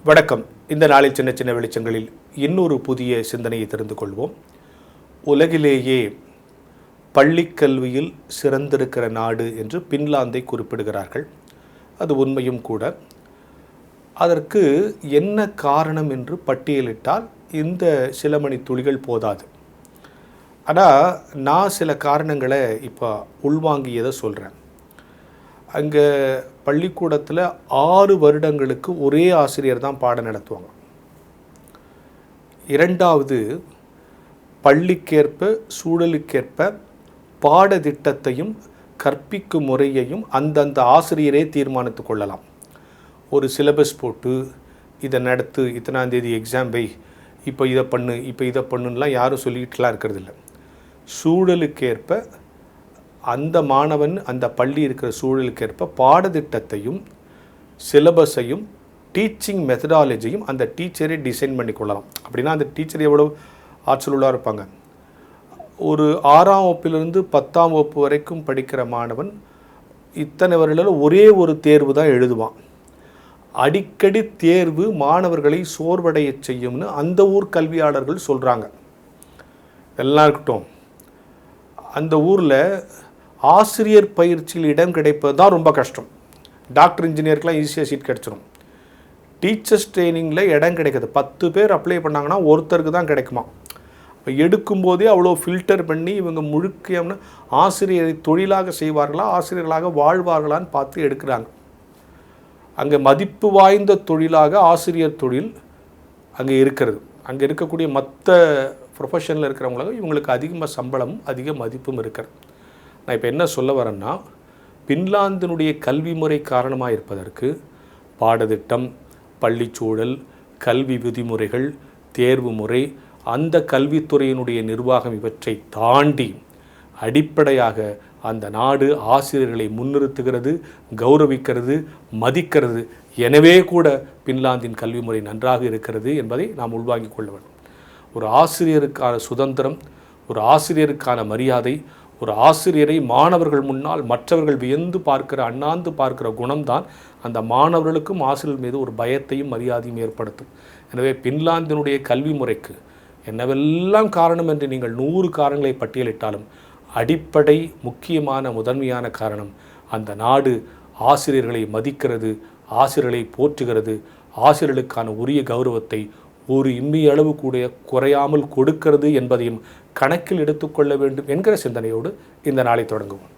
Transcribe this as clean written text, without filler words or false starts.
வணக்கம். இந்த நாளில் சின்ன சின்ன வெளிச்சங்களில் இன்னொரு புதிய சிந்தனையை தெரிந்து கொள்வோம். உலகிலேயே பள்ளிக்கல்வியில் சிறந்திருக்கிற நாடு என்று பின்லாந்தை குறிப்பிடுகிறார்கள். அது உண்மையும் கூட. அதற்கு என்ன காரணம் என்று பட்டியலிட்டால் இந்த சில மணி துளிகள் போதாது. ஆனால் நான் சில காரணங்களை இப்போ உள்வாங்கியதை சொல்கிறேன். அங்கே பள்ளிக்கூடத்தில் 6 வருடங்களுக்கு ஒரே ஆசிரியர் தான் பாடம் நடத்துவாங்க. இரண்டாவது, பள்ளிக்கேற்ப சூழலுக்கேற்ப பாடத்திட்டத்தையும் கற்பிக்கும் முறையையும் அந்தந்த ஆசிரியரே தீர்மானித்து கொள்ளலாம். ஒரு சிலபஸ் போட்டு இதை நடத்து, இத்தனாம் தேதி எக்ஸாம் வை, இப்போ இதை பண்ணுலாம் யாரும் சொல்லிக்கிட்டுலாம் இருக்கிறதில்ல. சூழலுக்கேற்ப அந்த மாணவன் அந்த பள்ளி இருக்கிற சூழலுக்கேற்ப பாடத்திட்டத்தையும் சிலபஸையும் டீச்சிங் மெத்தடாலஜியும் அந்த டீச்சரே டிசைன் பண்ணி கொள்ளலாம். அப்படின்னா அந்த டீச்சர் எவ்வளோ ஆற்றலுள்ளாக இருப்பாங்க. ஒரு 6ஆம் வகுப்பிலிருந்து 10ஆம் வகுப்பு வரைக்கும் படிக்கிற மாணவன் இத்தனை வருடத்தில் ஒரே ஒரு தேர்வு தான் எழுதுவான். அடிக்கடி தேர்வு மாணவர்களை சோர்வடைய செய்யும்னு அந்த ஊர் கல்வியாளர்கள் சொல்கிறாங்க. எல்லாம் இருக்கட்டும், அந்த ஊரில் ஆசிரியர் பயிற்சியில் இடம் கிடைப்பது தான் ரொம்ப கஷ்டம். டாக்டர் இன்ஜினியருக்கெலாம் ஈஸியாக சீட் கிடச்சிடும். டீச்சர்ஸ் ட்ரைனிங்கில் இடம் கிடைக்கிது. 10 பேர் அப்ளை பண்ணாங்கன்னா ஒருத்தருக்கு தான் கிடைக்குமா. இப்போ எடுக்கும்போதே அவ்வளோ ஃபில்டர் பண்ணி இவங்க முழுக்க ஆசிரியரை தொழிலாக செய்வார்களா, ஆசிரியர்களாக வாழ்வார்களான்னு பார்த்து எடுக்கிறாங்க. அங்கே மதிப்பு வாய்ந்த தொழிலாக ஆசிரியர் தொழில் அங்கே இருக்கிறது. அங்கே இருக்கக்கூடிய மற்ற ப்ரொஃபஷனில் இருக்கிறவங்களுக்கு இவங்களுக்கு அதிகமாக சம்பளமும் அதிக மதிப்பும் இருக்கிறது. நான் இப்போ என்ன சொல்ல வரேன்னா, பின்லாந்தினுடைய கல்வி முறை காரணமாக இருப்பதற்கு பாடத்திட்டம், பள்ளிச்சூழல், கல்வி விதிமுறைகள், தேர்வு முறை, அந்த கல்வித்துறையினுடைய நிர்வாகம் இவற்றை தாண்டி அடிப்படையாக அந்த நாடு ஆசிரியர்களை முன்னிறுத்துகிறது, கௌரவிக்கிறது, மதிக்கிறது. எனவே கூட பின்லாந்தின் கல்வி முறை நன்றாக இருக்கிறது என்பதை நாம் உள்வாங்கிக் கொள்ள வேண்டும். ஒரு ஆசிரியருக்கான சுதந்திரம், ஒரு ஆசிரியருக்கான மரியாதை, ஒரு ஆசிரியரை மாணவர்கள் முன்னால் மற்றவர்கள் வியந்து பார்க்கிற, அண்ணாந்து பார்க்கிற குணம்தான் அந்த மாணவர்களுக்கும் ஆசிரியர் மீது ஒரு பயத்தையும் மரியாதையும் ஏற்படுத்தும். எனவே பின்லாந்தினுடைய கல்வி முறைக்கு என்னவெல்லாம் காரணம் என்று நீங்கள் 100 காரணங்களை பட்டியலிட்டாலும் அடிப்படை முக்கியமான முதன்மையான காரணம் அந்த நாடு ஆசிரியர்களை மதிக்கிறது, ஆசிரியர்களை போற்றுகிறது, ஆசிரியர்களுக்கான உரிய கௌரவத்தை ஒரு இம்மி அளவு கூட குறையாமல் கொடுக்கிறது என்பதையும் கணக்கில் எடுத்துக்கொள்ள வேண்டும் என்கிற சிந்தனையோடு இந்த நாளை தொடங்குவோம்.